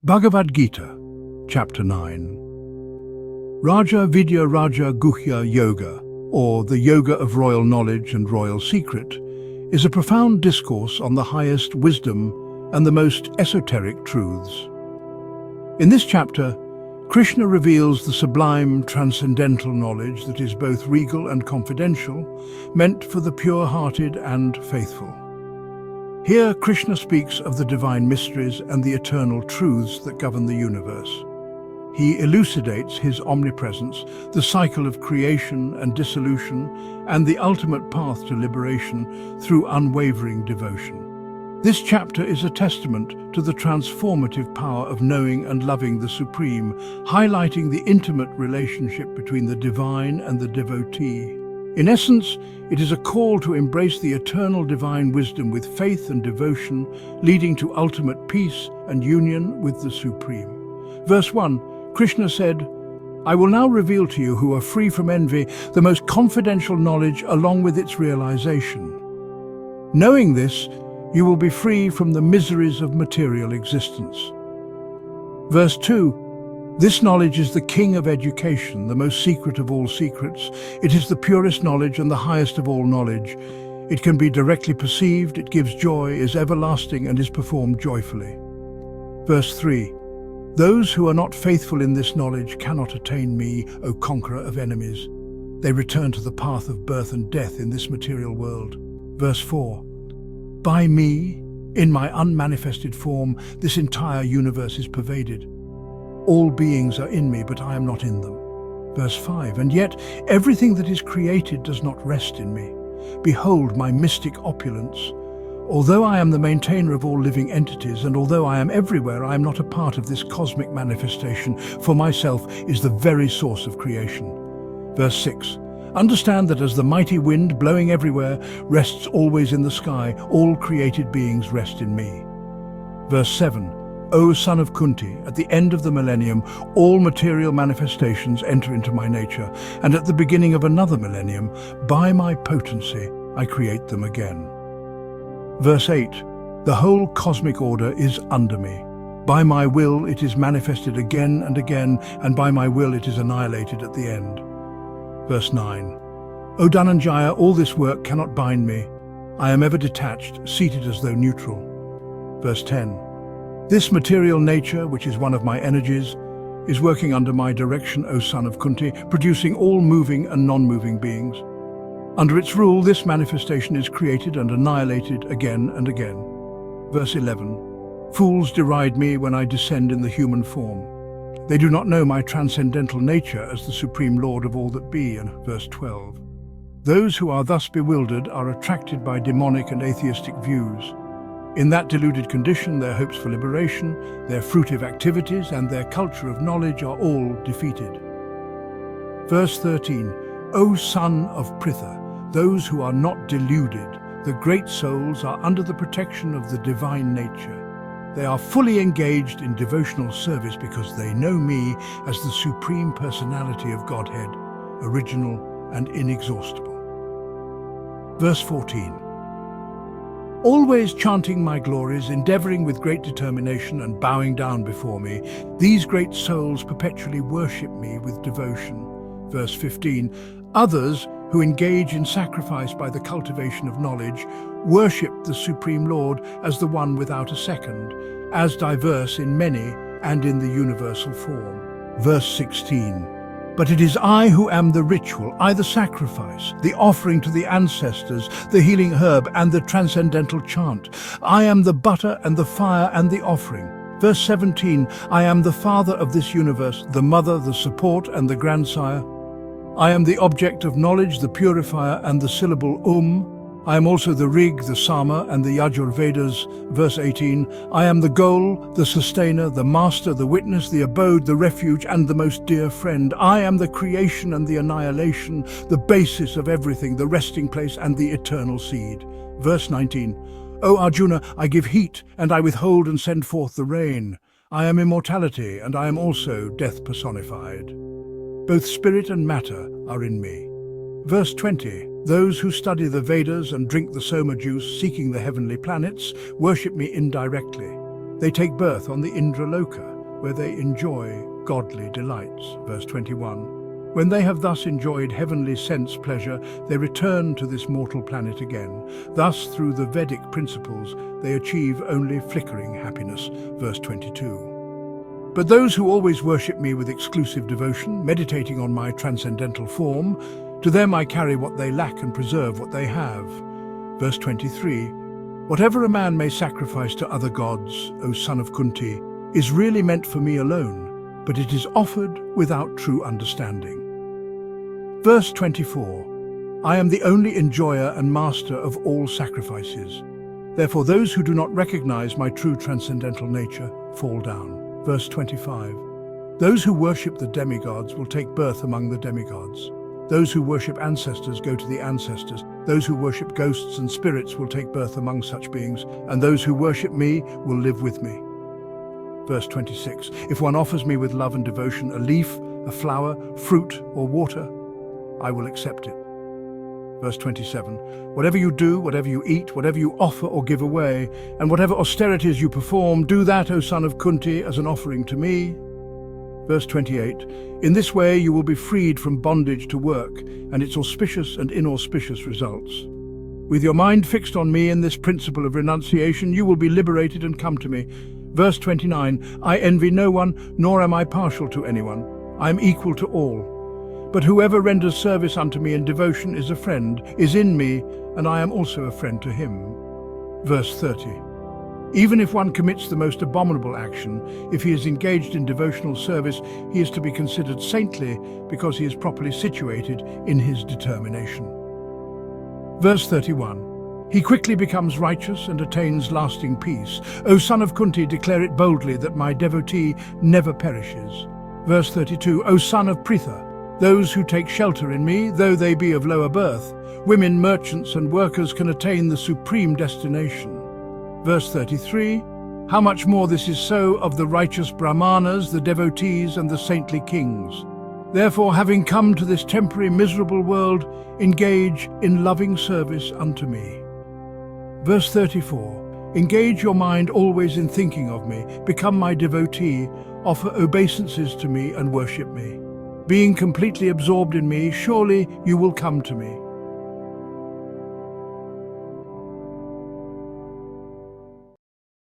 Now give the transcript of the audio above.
Bhagavad Gita, Chapter 9. Vidya Raja Guhya Yoga, or the Yoga of Royal Knowledge and Royal Secret, is a profound discourse on the highest wisdom and the most esoteric truths. In this chapter, Krishna reveals the sublime transcendental knowledge that is both regal and confidential, meant for the pure-hearted and faithful. Here, Krishna speaks of the divine mysteries and the eternal truths that govern the universe. He elucidates his omnipresence, the cycle of creation and dissolution, and the ultimate path to liberation through unwavering devotion. This chapter is a testament to the transformative power of knowing and loving the Supreme, highlighting the intimate relationship between the divine and the devotee. In essence, it is a call to embrace the eternal divine wisdom with faith and devotion, leading to ultimate peace and union with the Supreme. Verse 1, Krishna said, "I will now reveal to you who are free from envy the most confidential knowledge along with its realization. Knowing this, you will be free from the miseries of material existence." Verse 2, this knowledge is the king of education, the most secret of all secrets. It is the purest knowledge and the highest of all knowledge. It can be directly perceived, it gives joy, is everlasting, and is performed joyfully. Verse 3, those who are not faithful in this knowledge cannot attain me, O conqueror of enemies. They return to the path of birth and death in this material world. Verse 4, by me, in my unmanifested form, this entire universe is pervaded. All beings are in me, but I am not in them. Verse 5, and yet everything that is created does not rest in me. Behold my mystic opulence. Although I am the maintainer of all living entities, and although I am everywhere, I am not a part of this cosmic manifestation, for myself is the very source of creation. Verse 6, understand that as the mighty wind blowing everywhere rests always in the sky, all created beings rest in me. Verse 7, O son of Kunti, at the end of the millennium, all material manifestations enter into my nature, and at the beginning of another millennium, by my potency, I create them again. Verse 8, the whole cosmic order is under me. By my will it is manifested again and again, and by my will it is annihilated at the end. Verse 9, O Dhananjaya, all this work cannot bind me. I am ever detached, seated as though neutral. Verse 10, this material nature, which is one of my energies, is working under my direction, O son of Kunti, producing all moving and non-moving beings. Under its rule, this manifestation is created and annihilated again and again. Verse 11, fools deride me when I descend in the human form. They do not know my transcendental nature as the supreme Lord of all that be. And verse 12, those who are thus bewildered are attracted by demonic and atheistic views. In that deluded condition, their hopes for liberation, their fruitive activities, and their culture of knowledge are all defeated. Verse 13, O son of Pritha, those who are not deluded, the great souls, are under the protection of the divine nature. They are fully engaged in devotional service because they know me as the Supreme Personality of Godhead, original and inexhaustible. Verse 14, always chanting my glories, endeavoring with great determination and bowing down before me, these great souls perpetually worship me with devotion. Verse 15, others who engage in sacrifice by the cultivation of knowledge worship the Supreme Lord as the one without a second, as diverse in many and in the universal form. Verse 16, but it is I who am the ritual, I the sacrifice, the offering to the ancestors, the healing herb and the transcendental chant. I am the butter and the fire and the offering. Verse 17, I am the father of this universe, the mother, the support and the grandsire. I am the object of knowledge, the purifier and the syllable I am also the rig, the sama and the Yajurvedas. Verse 18, I am the goal, the sustainer, the master, the witness, the abode, the refuge and the most dear friend. I am the creation and the annihilation, the basis of everything, the resting place and the eternal seed. Verse 19, O Arjuna, I give heat and I withhold and send forth the rain. I am immortality and I am also death personified. Both spirit and matter are in me. Verse 20, those who study the Vedas and drink the soma juice, seeking the heavenly planets, worship me indirectly. They take birth on the Indraloka, where they enjoy godly delights. Verse 21. When they have thus enjoyed heavenly sense pleasure, they return to this mortal planet again. Thus, through the Vedic principles, they achieve only flickering happiness. Verse 22. But those who always worship me with exclusive devotion, meditating on my transcendental form, to them I carry what they lack and preserve what they have. Verse 23. Whatever a man may sacrifice to other gods, O son of Kunti, is really meant for me alone, but it is offered without true understanding. Verse 24. I am the only enjoyer and master of all sacrifices. Therefore those who do not recognize my true transcendental nature fall down. Verse 25. Those who worship the demigods will take birth among the demigods. Those who worship ancestors go to the ancestors. Those who worship ghosts and spirits will take birth among such beings, and those who worship me will live with me. Verse 26. If one offers me with love and devotion a leaf, a flower, fruit, or water, I will accept it. Verse 27. Whatever you do, whatever you eat, whatever you offer or give away, and whatever austerities you perform, do that, O son of Kunti, as an offering to me. Verse 28. In this way you will be freed from bondage to work and its auspicious and inauspicious results. With your mind fixed on me in this principle of renunciation, you will be liberated and come to me. Verse 29. I envy no one, nor am I partial to anyone. I am equal to all. But whoever renders service unto me in devotion is a friend, is in me, and I am also a friend to him. Verse 30. Even if one commits the most abominable action, if he is engaged in devotional service, he is to be considered saintly because he is properly situated in his determination. Verse 31. He quickly becomes righteous and attains lasting peace. O son of Kunti, declare it boldly that my devotee never perishes. Verse 32. O son of Pritha, those who take shelter in me, though they be of lower birth, women, merchants, and workers can attain the supreme destination. Verse 33. How much more this is so of the righteous Brahmanas, the devotees, and the saintly kings. Therefore, having come to this temporary miserable world, engage in loving service unto me. Verse 34. Engage your mind always in thinking of me, become my devotee, offer obeisances to me and worship me. Being completely absorbed in me, surely you will come to me.